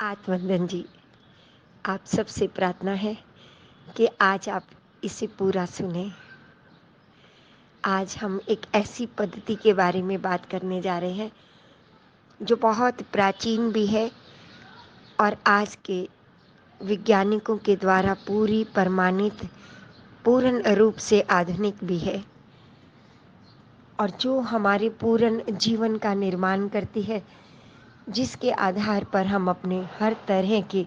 आत्मवंदन जी, आप सबसे प्रार्थना है कि आज आप इसे पूरा सुनें। आज हम एक ऐसी पद्धति के बारे में बात करने जा रहे हैं जो बहुत प्राचीन भी है और आज के वैज्ञानिकों के द्वारा पूरी प्रमाणित पूर्ण रूप से आधुनिक भी है और जो हमारे पूर्ण जीवन का निर्माण करती है, जिसके आधार पर हम अपने हर तरह के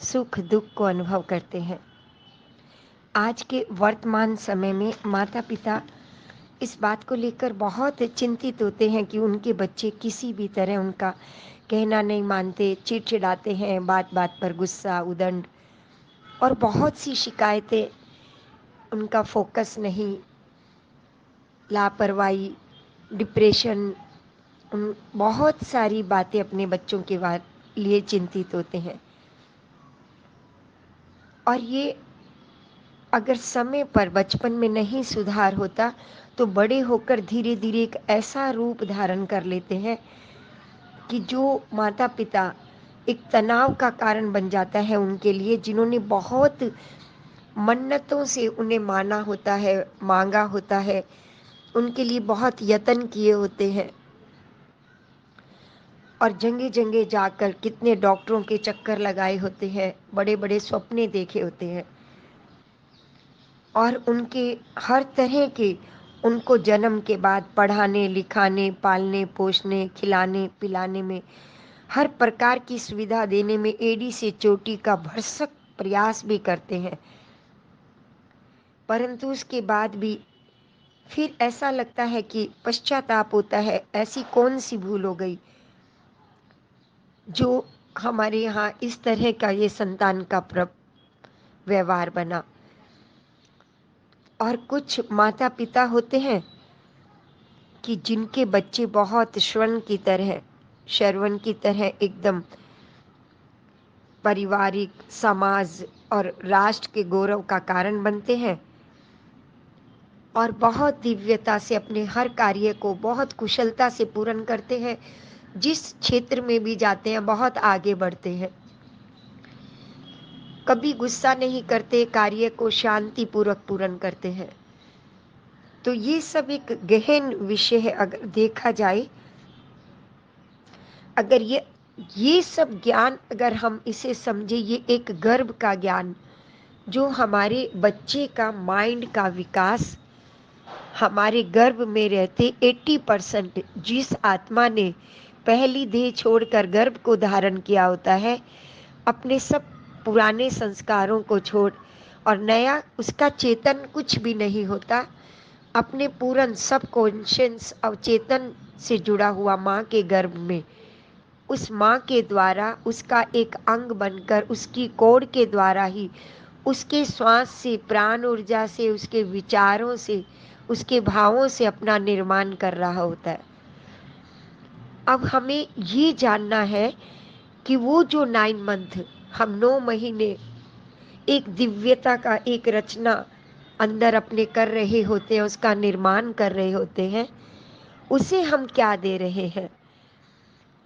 सुख दुख को अनुभव करते हैं। आज के वर्तमान समय में माता पिता इस बात को लेकर बहुत चिंतित होते हैं कि उनके बच्चे किसी भी तरह उनका कहना नहीं मानते, चिड़चिड़ाते हैं, बात बात पर गुस्सा, उदंड और बहुत सी शिकायतें, उनका फोकस नहीं, लापरवाही, डिप्रेशन, बहुत सारी बातें अपने बच्चों के लिए चिंतित होते हैं। और ये अगर समय पर बचपन में नहीं सुधार होता तो बड़े होकर धीरे धीरे एक ऐसा रूप धारण कर लेते हैं कि जो माता पिता एक तनाव का कारण बन जाता है उनके लिए, जिन्होंने बहुत मन्नतों से उन्हें माना होता है, मांगा होता है, उनके लिए बहुत यत्न किए होते हैं और जगह जगह जाकर कितने डॉक्टरों के चक्कर लगाए होते हैं, बड़े बड़े सपने देखे होते हैं और उनके हर तरह के उनको जन्म के बाद पढ़ाने लिखाने, पालने पोसने, खिलाने पिलाने में, हर प्रकार की सुविधा देने में एड़ी से चोटी का भरसक प्रयास भी करते हैं। परंतु उसके बाद भी फिर ऐसा लगता है कि पश्चाताप होता है, ऐसी कौन सी भूल हो गई जो हमारे यहाँ इस तरह का ये संतान का व्यवहार बना। और कुछ माता पिता होते हैं कि जिनके बच्चे बहुत श्रवण की तरह एकदम पारिवारिक, समाज और राष्ट्र के गौरव का कारण बनते हैं और बहुत दिव्यता से अपने हर कार्य को बहुत कुशलता से पूर्ण करते हैं, जिस क्षेत्र में भी जाते हैं बहुत आगे बढ़ते हैं, कभी गुस्सा नहीं करते, कार्य को शांति पूर्वक पूर्ण करते हैं। तो ये सब एक गहन विषय है। अगर देखा जाए, अगर ये सब ज्ञान अगर हम इसे समझे, ये एक गर्भ का ज्ञान जो हमारे बच्चे का माइंड का विकास हमारे गर्भ में रहते 80% जिस आत्मा ने पहली देह छोड़कर गर्भ को धारण किया होता है, अपने सब पुराने संस्कारों को छोड़ और नया उसका चेतन कुछ भी नहीं होता, अपने पूर्ण सब कॉन्शियस अवचेतन से जुड़ा हुआ माँ के गर्भ में, उस माँ के द्वारा उसका एक अंग बनकर उसकी कोड़ के द्वारा ही उसके श्वास से, प्राण ऊर्जा से, उसके विचारों से, उसके भावों से अपना निर्माण कर रहा होता है। अब हमें ये जानना है कि वो जो 9 मंथ, हम 9 महीने एक दिव्यता का एक रचना अंदर अपने कर रहे होते हैं, उसका निर्माण कर रहे होते हैं, उसे हम क्या दे रहे हैं।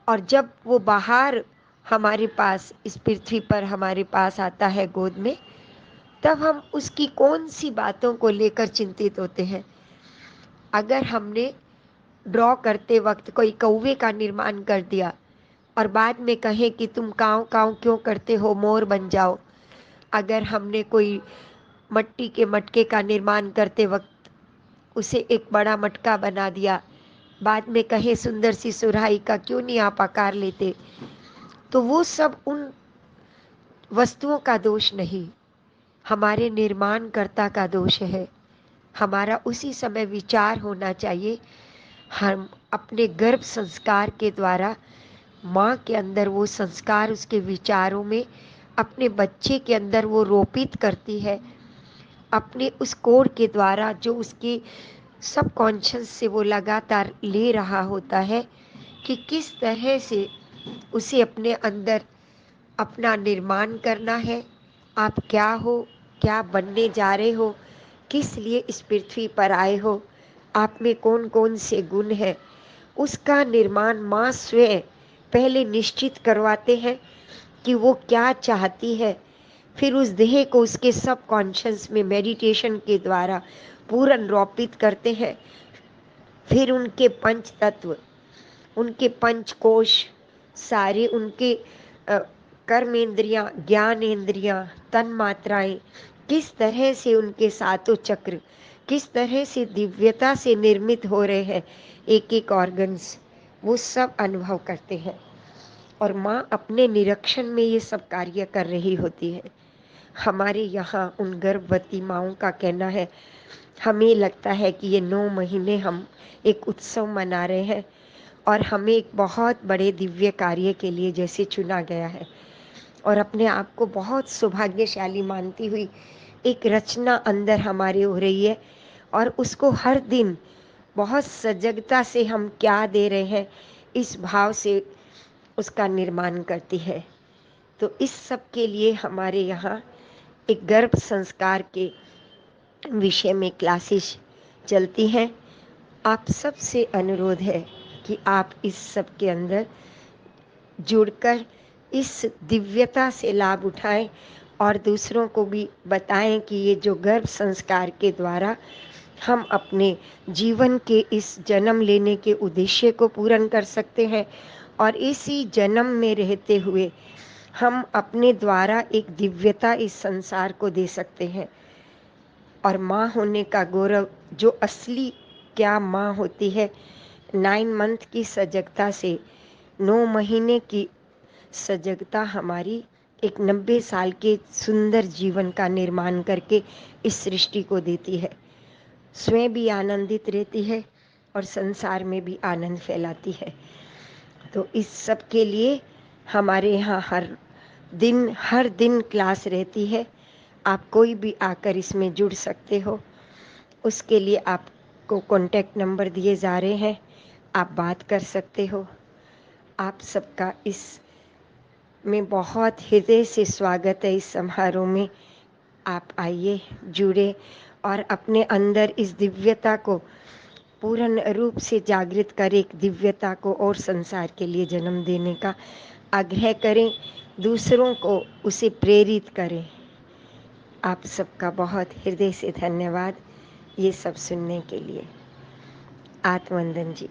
और जब वो बाहर हमारे पास इस पृथ्वी पर हमारे पास आता है गोद में, तब हम उसकी कौन सी बातों को लेकर चिंतित होते हैं। अगर हमने ड्रॉ करते वक्त कोई कौवे का निर्माण कर दिया और बाद में कहें कि तुम काँव काँव क्यों करते हो, मोर बन जाओ। अगर हमने कोई मट्टी के मटके का निर्माण करते वक्त उसे एक बड़ा मटका बना दिया, बाद में कहे सुंदर सी सुराही का क्यों नहीं आप आकार लेते, तो वो सब उन वस्तुओं का दोष नहीं, हमारे निर्माणकर्ता का दोष है। हमारा उसी समय विचार होना चाहिए। हम अपने गर्भ संस्कार के द्वारा माँ के अंदर वो संस्कार उसके विचारों में अपने बच्चे के अंदर वो रोपित करती है, अपने उस कोड के द्वारा जो उसके सब कॉन्शियस से वो लगातार ले रहा होता है कि किस तरह से उसे अपने अंदर अपना निर्माण करना है। आप क्या हो, क्या बनने जा रहे हो, किस लिए इस पृथ्वी पर आए हो, आप में कौन कौन से गुण हैं, उसका निर्माण माँ स्वयं पहले निश्चित करवाते हैं कि वो क्या चाहती है, फिर उस देह को उसके सब कॉन्शियस में मेडिटेशन के द्वारा पूर्ण रोपित करते हैं। फिर उनके पंच तत्व, उनके पंचकोश, सारे उनके कर्मेंद्रियां, ज्ञानेंद्रियां, तन मात्राएं किस तरह से उनके सातों चक्र किस तरह से दिव्यता से निर्मित हो रहे हैं, एक एक ऑर्गन्स, वो सब अनुभव करते हैं। और माँ अपने निरीक्षण में ये सब कार्य कर रही होती है। हमारे यहाँ उन गर्भवती माँओं का कहना है, हमें लगता है कि ये 9 महीने हम एक उत्सव मना रहे हैं और हमें एक बहुत बड़े दिव्य कार्य के लिए जैसे चुना गया है, और अपने आप को बहुत सौभाग्यशाली मानती हुई एक रचना अंदर हमारे हो रही है, और उसको हर दिन बहुत सजगता से हम क्या दे रहे हैं इस भाव से उसका निर्माण करती है। तो इस सब के लिए हमारे यहाँ एक गर्भ संस्कार के विषय में क्लासेस चलती हैं। आप सबसे अनुरोध है कि आप इस सब के अंदर जुड़कर इस दिव्यता से लाभ उठाएं और दूसरों को भी बताएं कि ये जो गर्भ संस्कार के द्वारा हम अपने जीवन के इस जन्म लेने के उद्देश्य को पूर्ण कर सकते हैं, और इसी जन्म में रहते हुए हम अपने द्वारा एक दिव्यता इस संसार को दे सकते हैं। और माँ होने का गौरव, जो असली क्या माँ होती है, 9 मंथ की सजगता से 9 महीने की सजगता हमारी एक 90 साल के सुंदर जीवन का निर्माण करके इस सृष्टि को देती है। स्वयं भी आनंदित रहती है और संसार में भी आनंद फैलाती है। तो इस सब के लिए हमारे यहाँ हर दिन क्लास रहती है। आप कोई भी आकर इसमें जुड़ सकते हो। उसके लिए आपको कॉन्टैक्ट नंबर दिए जा रहे हैं, आप बात कर सकते हो। आप सबका इस में बहुत हृदय से स्वागत है। इस समारोह में आप आइए, जुड़े और अपने अंदर इस दिव्यता को पूर्ण रूप से जागृत करें, एक दिव्यता को और संसार के लिए जन्म देने का आग्रह करें, दूसरों को उसे प्रेरित करें। आप सबका बहुत हृदय से धन्यवाद ये सब सुनने के लिए। आत्मवंदन जी।